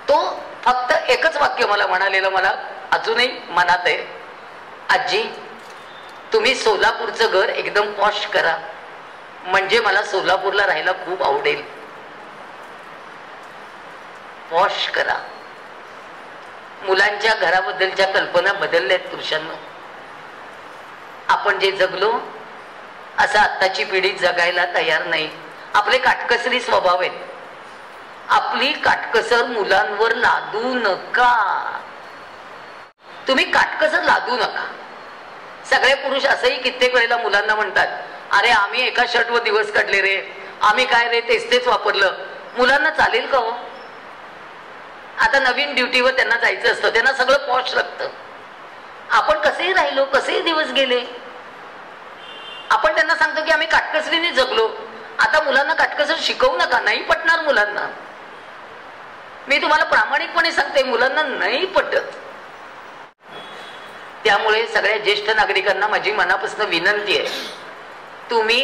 तो फक्त एकच वाक्य मला म्हणालेलं मला अजूनही मनात आहे, आजी तुम्ही सोलापूरचं घर एकदम पॉश करा, म्हणजे मला सोलापूरला राहायला खूप आवडेल. पॉश करा. मुलांच्या घराबद्दलच्या कल्पना बदलल्यात पुरुषांना. आपण जे जगलो असं आत्ताची पिढी जगायला तयार नाही. आपले काटकसरी स्वभाव आहेत. आपली काटकसर मुलांवर लादू नका. तुम्ही काटकसर लादू नका. सगळे पुरुष असंही कित्येक वेळेला मुलांना म्हणतात, अरे आम्ही एका शर्टवर दिवस काढले रे, आम्ही काय रे तेच वापरलं. मुलांना चालेल का हो? आता नवीन ड्युटीवर त्यांना जायचं असतं, त्यांना सगळं पॉश लागतं. आपण कसेही राहिलो, कसेही दिवस गेले, आपण त्यांना सांगतो की आम्ही काटकसरीने जगलो. आता मुलांना काटकसर शिकवू नका, नाही पटणार मुलांना. मी तुम्हाला प्रामाणिकपणे सांगते, मुलांना नाही पटत. त्यामुळे सगळ्या ज्येष्ठ नागरिकांना माझी मनापासून विनंती आहे, तुम्ही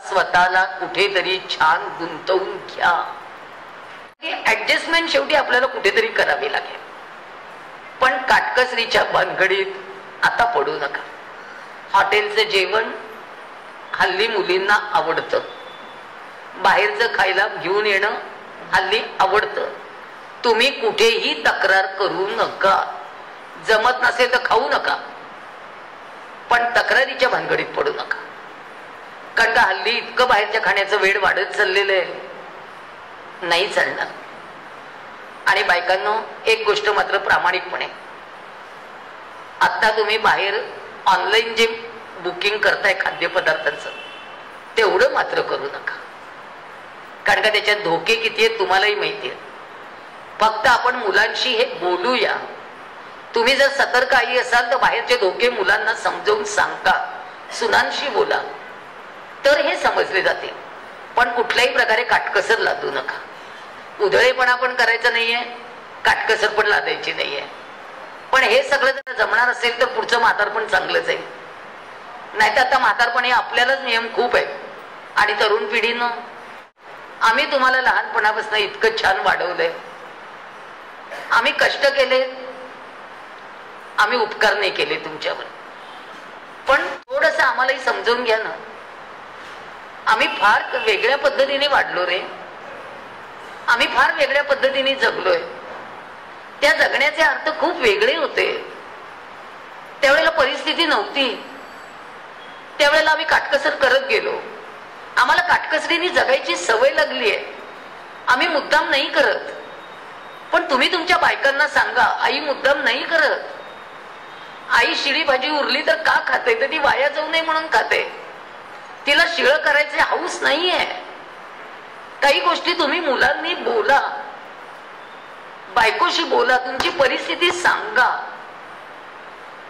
स्वतःला कुठेतरी छान गुंतवून घ्या. ऍडजस्टमेंट शेवटी आपल्याला कुठेतरी करावी लागेल, पण काटकसरीच्या भानगडीत आता पडू नका. हॉटेलचं जेवण हल्ली मुलींना आवडतं, बाहेरचं खायला घेऊन येणं हल्ली आवडतं. तुम्ही कुठेही तक्रार करू नका. जमत नसेल तर खाऊ नका, पण तक्रारीच्या भानगडीत पडू नका. कारण का हल्ली इतकं बाहेरच्या खाण्याचं वेळ वाढत चाललेलं आहे, नाही चालणार. आणि बायकांनो, एक गोष्ट मात्र प्रामाणिकपणे, आता तुम्ही बाहेर ऑनलाईन जे बुकिंग करताय खाद्यपदार्थांचं, तेवढं मात्र करू नका. कारण का त्याच्यात धोके किती आहेत तुम्हालाही माहिती आहे. फक्त आपण मुलांशी हे बोलूया. तुम्ही जर सतर्क आई असाल तर बाहेरचे धोके मुलांना समजावून सांगा, सुनांशी बोला, तर हे समजले जाते. पण कुठल्याही प्रकारे काटकसर लादू नका. उधळेपणा पण करायचं नाहीये, काटकसर पण लादायची नाहीये. पण हे सगळं जर जमणार असेल तर पुढचं म्हातारपण चांगलंच आहे. नाहीतर आता म्हातारपण हे आपल्यालाच नियम खूप आहेत. आणि तरुण पिढीनं, आम्ही तुम्हाला लहानपणापासून इतकं छान वाढवलंय, आम्ही कष्ट केले, आम्ही उपकार नाही केले तुमच्यावर, पण थोडस आम्हालाही समजून घ्या ना. आम्ही फार वेगळ्या पद्धतीने वाढलो रे, आम्ही फार वेगळ्या पद्धतीने जगलोय. त्या जगण्याचे अर्थ खूप वेगळे होते. त्यावेळेला परिस्थिती नव्हती, त्यावेळेला आम्ही काटकसर करत गेलो. आम्हाला काटकसरीने जगायची सवय लागली आहे. आम्ही मुद्दाम नाही करत, पण तुम्ही तुमच्या बायकांना सांगा, आई मुद्दाम नाही करत. आई शिळी भाजी उरली तर का खाते, तर ती वाया जाऊ नये म्हणून खाते. तिला शिळ करायचे हौस नाहीये. काही गोष्टी तुम्ही मुलांनी बोला, बायकोशी बोला, तुमची परिस्थिती सांगा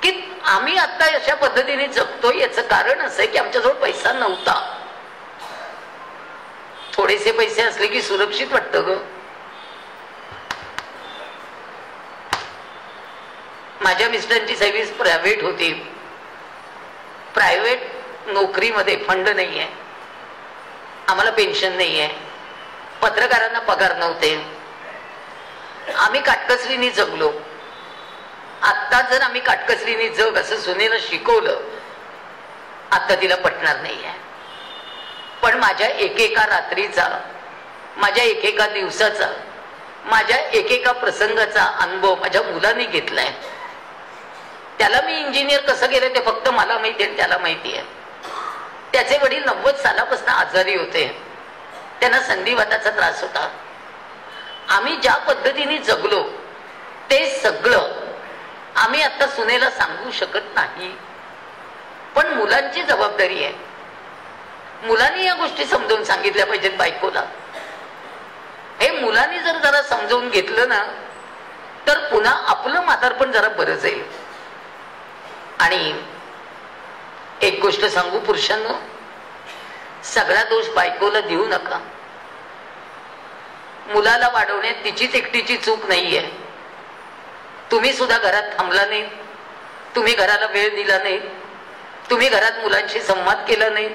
की आम्ही आता अशा पद्धतीने जगतोय. याचं कारण असं आहे की आमच्याजवळ पैसा नव्हता. थोडेसे पैसे असले की सुरक्षित वाटतं ग. माझ्या मिस्टरांची सर्व्हिस प्रायव्हेट होती. प्रायव्हेट नोकरीमध्ये फंड नाहीये, आम्हाला पेन्शन नाहीये, पत्रकारांना पगार नव्हते. आम्ही काटकसरीने जगलो. आता जर आम्ही काटकसरीने जग असं सुनेला शिकवलं, आता तिला पटणार नाहीये. पण माझ्या एकेका रात्रीचा, माझ्या एकेका दिवसाचा, माझ्या एकेका प्रसंगाचा अनुभव माझ्या मुलांनी घेतलाय. त्याला मी इंजिनियर कसं केलं ते फक्त मला माहिती आहे, त्याला माहिती आहे. त्याचे वडील 90 सालापासून आजारी होते, त्यांना संधिवाताचा त्रास होता. आम्ही ज्या पद्धतीने जगलो ते सगळं आम्ही आता सुनेला सांगू शकत नाही. पण मुलांची जबाबदारी आहे. मुलांनी या गोष्टी समजावून सांगितल्या पाहिजेत बायकोला. हे मुलांनी जर जरा समजावून घेतलं ना, तर पुन्हा आपलं म्हातारपण जरा बरं जाईल. आणि एक गोष्ट सांगू पुरुषांनो, सगळा दोष बायकोला देऊ नका. मुलाला वाढवण्यात तिचीच एकटीची चूक नाहीये. तुम्ही सुद्धा घरात थांबला नाही, तुम्ही घराला वेळ दिला नाही, तुम्ही घरात मुलांशी संवाद केला नाही,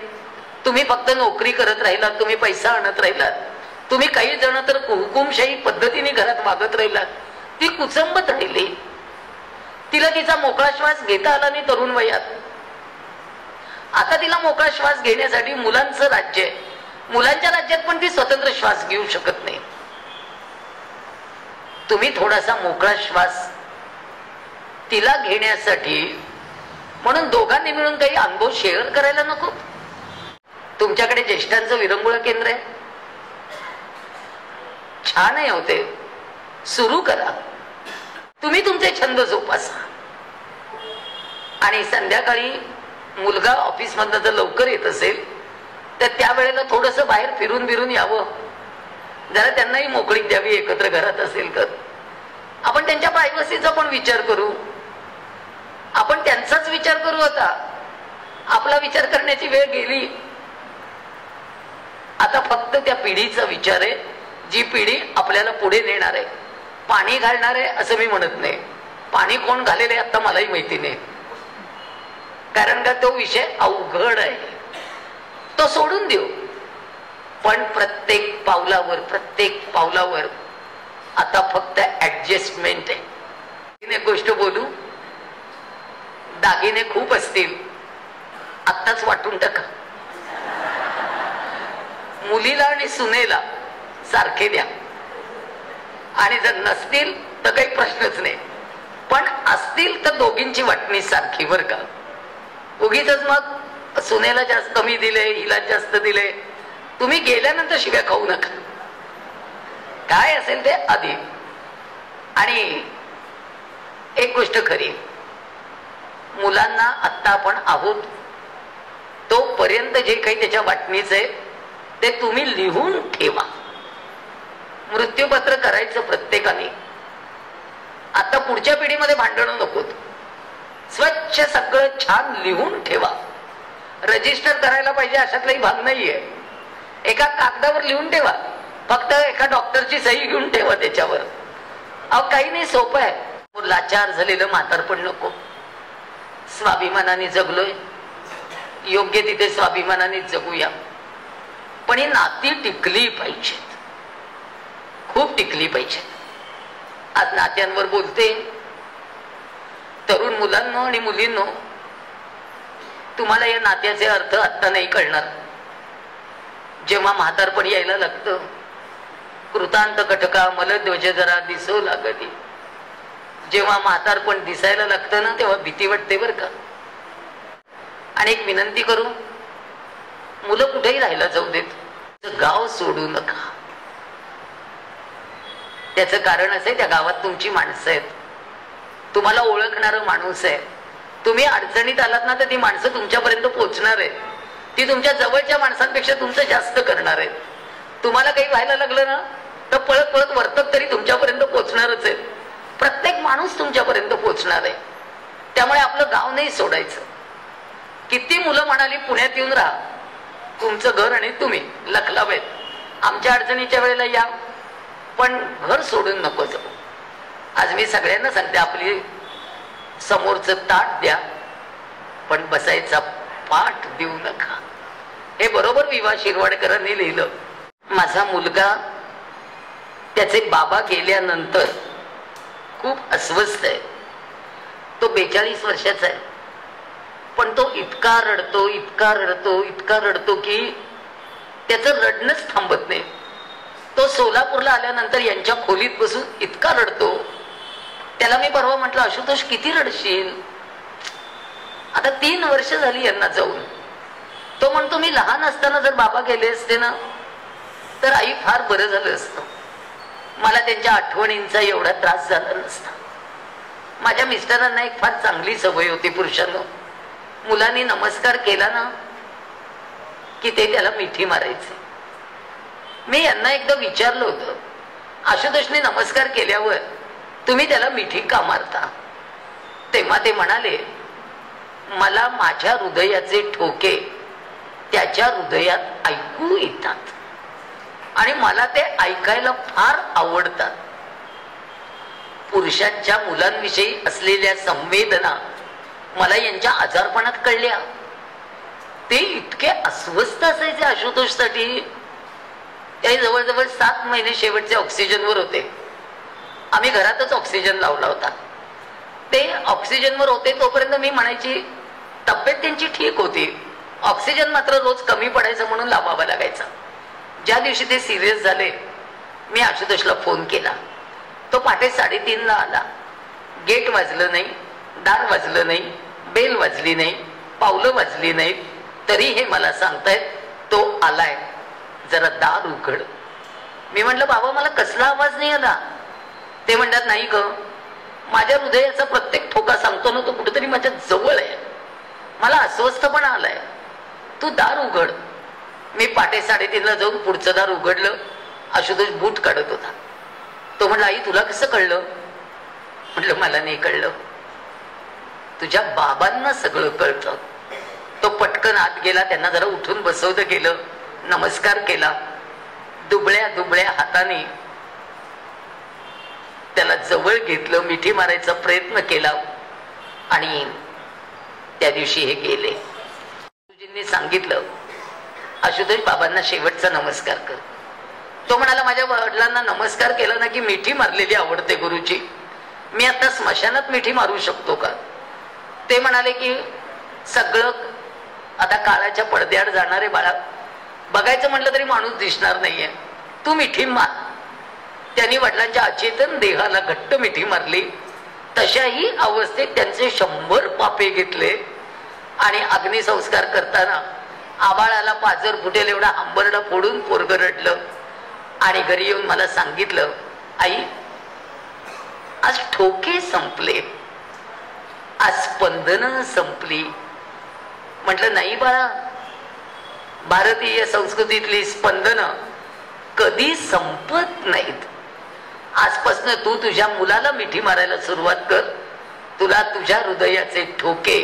तुम्ही फक्त नोकरी करत राहिलात, तुम्ही पैसा आणत राहिलात. तुम्ही काही जण तर हुकुमशाही पद्धतीने घरात वागत राहिला, ती कुचंबत राहिली. तिला तिचा मोकळा श्वास घेता आला नाही तरुण वयात. आता तिला मोकळा श्वास घेण्यासाठी मुलांचं राज्य आहे. मुलांच्या राज्यात पण ती स्वतंत्र श्वास घेऊ शकत नाही. तुम्ही थोडासा मोकळा श्वास तिला घेण्यासाठी म्हणून दोघांनी मिळून काही अनुभव शेअर करायला नको. तुमच्याकडे ज्येष्ठांचं विरंगुळा केंद्र आहे, छान आहे होते, सुरू करा. तुम्ही तुमचे छंद जोपासा. आणि संध्याकाळी मुलगा ऑफिस मधनं जर लवकर येत असेल तर त्यावेळेला थोडस बाहेर फिरून बिरून यावं, जरा त्यांनाही मोकळीक द्यावी. एकत्र घरात असेल तर आपण त्यांच्या प्रायव्हसीचा पण विचार करू. आपण त्यांचाच विचार करू. आता आपला विचार करण्याची वेळ गेली. आता फक्त त्या पिढीचा विचार आहे, जी पिढी आपल्याला पुढे नेणार आहे, पाणी घालणार आहे असं मी म्हणत नाही. पाणी कोण घालेलं आहे आता मलाही माहिती नाही, कारण का तो विषय अवघड आहे, तो सोडून देऊ. पण प्रत्येक पावलावर आता फक्त ऍडजस्टमेंट आहे. एक गोष्ट बोलू, दागिने खूप असतील आत्ताच वाटून टाका. मुलीला आणि सुनेला सारखे द्या, आणि जर नसतील तर काही प्रश्नच नाही. पण असतील तर दोघींची वाटणी सारखी बर का. उगीच मग सुनेला जास्त कमी दिले, हिला जास्त दिले, तुम्ही गेल्यानंतर शिव्या खाऊ नका. काय असेल ते आधी. आणि एक गोष्ट खरी, मुलांना आत्ता आपण आहोत तोपर्यंत जे काही त्याच्या वाटणीच आहे ते तुम्ही लिहून ठेवा. मृत्यूपत्र करायचं प्रत्येकाने. आता पुढच्या पिढीमध्ये भांडणं नकोत. स्वच्छ सगळं छान लिहून ठेवा. रजिस्टर करायला पाहिजे अशातलाही भाग नाहीये. एका कागदावर लिहून ठेवा, फक्त एका डॉक्टरची सही घेऊन ठेवा त्याच्यावर. अहो काही नाही, सोपं आहे. लाचार झालेलं म्हातारपण नको. स्वाभिमानाने जगलोय, योग्य तिथे स्वाभिमानाने जगूया. पण ही नाती टिकली पाहिजेत, खूप टिकली पाहिजेत. आज नात्यांवर बोलते. तरुण मुलांनो आणि मुलींनो, तुम्हाला या नात्याचे अर्थ आत्ता नाही कळणार. जेव्हा म्हातारपण यायला लागतं, कृतांत कटका मलध्वज जरा दिसू लागली. जेव्हा म्हातारपण दिसायला लागतं ना, तेव्हा भीती वाटते बर का. आणि एक विनंती करू, मुलं कुठेही राहायला जाऊ देत, गाव सोडू नका. त्याचं कारण असे, त्या गावात तुमची माणसं आहेत, तुम्हाला ओळखणारं माणूस आहे. तुम्ही अडचणीत आलात ना तर ती माणसं तुमच्यापर्यंत पोहोचणार आहेत. ती तुमच्या जवळच्या माणसांपेक्षा तुमचं जास्त करणार आहेत. तुम्हाला काही व्हायला लागलं ना तर पळत पळत वर्तक तरी तुमच्यापर्यंत पोहोचणारच आहे. प्रत्येक माणूस तुमच्यापर्यंत पोहोचणार आहे. त्यामुळे आपलं गाव नाही सोडायचं. किती मुलं म्हणाली पुण्यात येऊन राहा, तुमचं घर आणि तुम्ही लखलावेत, आमच्या अडचणीच्या वेळेला या, पण घर सोडून नको जाऊ. आज मी सगळ्यांना सांगते, आपली समोरचं ताट द्या पण बसायचा पाठ देऊ नका. हे बरोबर विवा शिरवाडकरांनी लिहिलं. माझा मुलगा त्याचे बाबा गेल्यानंतर खूप अस्वस्थ आहे. तो 42 वर्षाचा आहे, पण तो इतका रडतो की त्याचं रडणंच थांबत नाही. तो सोलापूरला आल्यानंतर यांच्या खोलीत बसून इतका रडतो. त्याला मी परवा म्हटलं, आशुतोष किती रडशील? आता 3 वर्ष झाली यांना जाऊन. तो म्हणतो, मी लहान असताना जर बाबा गेले असते ना तर आई फार बरं झालं असतं. मला त्यांच्या आठवणींचा एवढा त्रास झाला नसता. माझ्या मिस्टरांना एक फार चांगली सवय होती, पुरुषांनो, मुलांनी नमस्कार केला ना की ते त्याला मिठी मारायचे. मी यांना एकदा विचारलं होतं, आशुतोषने नमस्कार केल्यावर तुम्ही त्याला मिठी का मारता? तेव्हा ते म्हणाले, मला माझ्या हृदयाचे ठोके त्याच्या हृदयात ऐकू येतात आणि मला ते ऐकायला फार आवडतात. पुरुषांच्या मुलांविषयी असलेल्या संवेदना मला यांच्या आजारपणात कळल्या. ते इतके अस्वस्थ असायचे आशुतोषसाठी. ते जवळजवळ 7 महिने शेवटचे ऑक्सिजनवर होते. आम्ही घरातच ऑक्सिजन लावला होता. ते ऑक्सिजनवर होते तोपर्यंत मी म्हणायची तब्येत त्यांची ठीक होती, ऑक्सिजन मात्र रोज कमी पडायचं म्हणून लावावा लागायचा. ज्या दिवशी ते सिरियस झाले मी आशुतोषला फोन केला. तो पहाटे 3:30ला आला. गेट वाजलं नाही, दार वाजलं नाही, बेल वाजली नाही, पावलं वाजली नाहीत, तरी हे मला सांगतायत तो आलाय, जरा दार उघड. मी म्हटलं बाबा मला कसला आवाज नाही आला? ते म्हणतात नाही ग, माझ्या हृदयाचा प्रत्येक ठोका सांगतो ना तो कुठेतरी माझ्या जवळ आहे, मला अस्वस्थपणा आलाय, तू दार उघड. मी पहाटे 3:30ला जाऊन पुढचं दार उघडलं. आशुतोष बूट काढत होता. तो म्हणला आई तुला कसं कळलं? म्हटलं मला नाही कळलं, तुझ्या बाबांना सगळं कळतं. तो पटकन आत गेला, त्यांना जरा उठून बसवलं गेलं, नमस्कार केला. दुबळ्या दुबळ्या हाताने त्याला जवळ घेतलं, मिठी मारायचा प्रयत्न केला आणि त्या दिवशी हे गेले. गुरुजींनी सांगितलं आशुतोष बाबांना शेवटचा नमस्कार कर. तो म्हणाला माझ्या वडिलांना नमस्कार केला ना की मिठी मारलेली आवडते गुरुजी, मी आता स्मशानात मिठी मारू शकतो का? ते म्हणाले की सगळं आता काळाच्या पडद्याआड जाणारे बाळा, बघायचं म्हटलं तरी माणूस दिसणार नाहीये, तू मिठी मार. त्यांनी वडिलांच्या अचेतन देहाला घट्ट मिठी मारली. तशाही अवस्थेत त्यांचे 100 पापे घेतले आणि अग्निसंस्कार करताना आबाळाला पाजर फुटेल एवढा आंबरडा फोडून पोरग रडलं आणि घरी येऊन मला सांगितलं आई आज ठोके संपले, आज स्पंदन संपली. म्हटलं नाही बाळा, भारतीय संस्कृतीतली स्पंदन कधी संपत नाहीत. आजपासून तू तुझ्या मुलाला मिठी मारायला सुरुवात कर, तुला तुझ्या हृदयाचे ठोके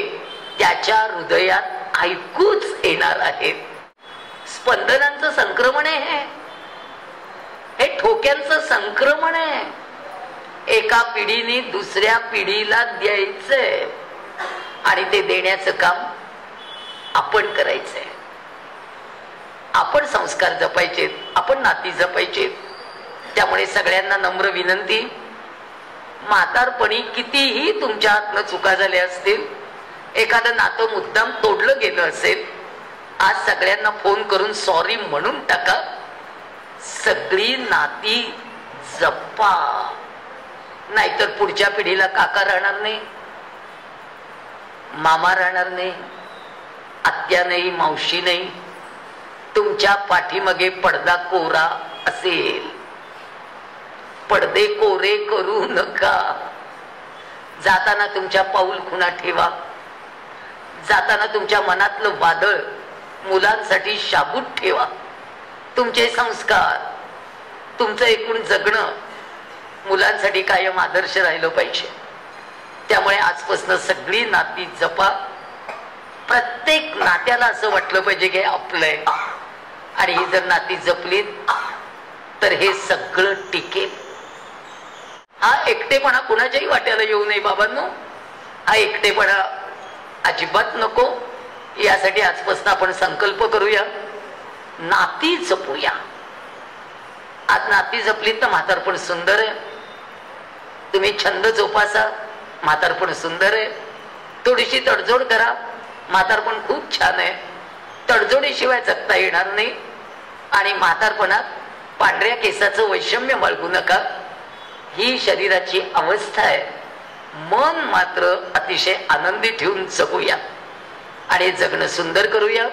त्याच्या हृदयात ऐकूच येणार आहेत. स्पंदनांचं संक्रमण आहे हे ठोक्यांचं संक्रमण आहे. एका पिढीने दुसऱ्या पिढीला द्यायचंय आणि ते देण्याचं काम आपण करायचंय. आपण संस्कार जपायचे, आपण नाती जपायचे. त्यामुळे सगळ्यांना नम्र विनंती, म्हातारपणी कितीही तुमच्या हातनं चुका झाल्या असतील, एखादं नातं मुद्दाम तोडलं गेलं असेल, आज सगळ्यांना फोन करून सॉरी म्हणून टाका. सगळी नाती जपा, नाहीतर पुढच्या पिढीला काका राहणार नाही, मामा राहणार नाही, आत्या नाही, मावशी नाही. तुमच्या पाठीमागे पडदा कोरा असेल. पडदे कोरे करू नका. जाताना तुमच्या पाऊल खुणा ठेवा. जाताना तुमच्या मनातलं वादळ मुलांसाठी शाबूत ठेवा. तुमचे संस्कार, तुमचं एकूण जगणं मुलांसाठी कायम आदर्श राहिलं पाहिजे. त्यामुळे आजपासून सगळी नाती जपा. प्रत्येक नात्याला असं वाटलं पाहिजे की आपलंय, आणि ही जर नाती जपलीत तर हे सगळं टिकेल. हा एकटेपणा कुणाच्याही वाट्याला येऊ नये बाबांनो. हा एकटेपणा अजिबात नको. यासाठी आजपासून आपण संकल्प करूया, नाती जपूया. आज नाती जपलीत तर म्हातारपण सुंदर आहे. तुम्ही छंद जोपासा, म्हातारपण सुंदर आहे. थोडीशी तडजोड करा, म्हातारपण खूप छान आहे. तडजोडीशिवाय जगता येणार नाही. आणि म्हातारपणात पांढऱ्या केसाचं वैषम्य बाळगू नका. ही शरीराची अवस्था आहे. मन मात्र अतिशय आनंदी ठेवून जगूया आणि जगणं सुंदर करूया.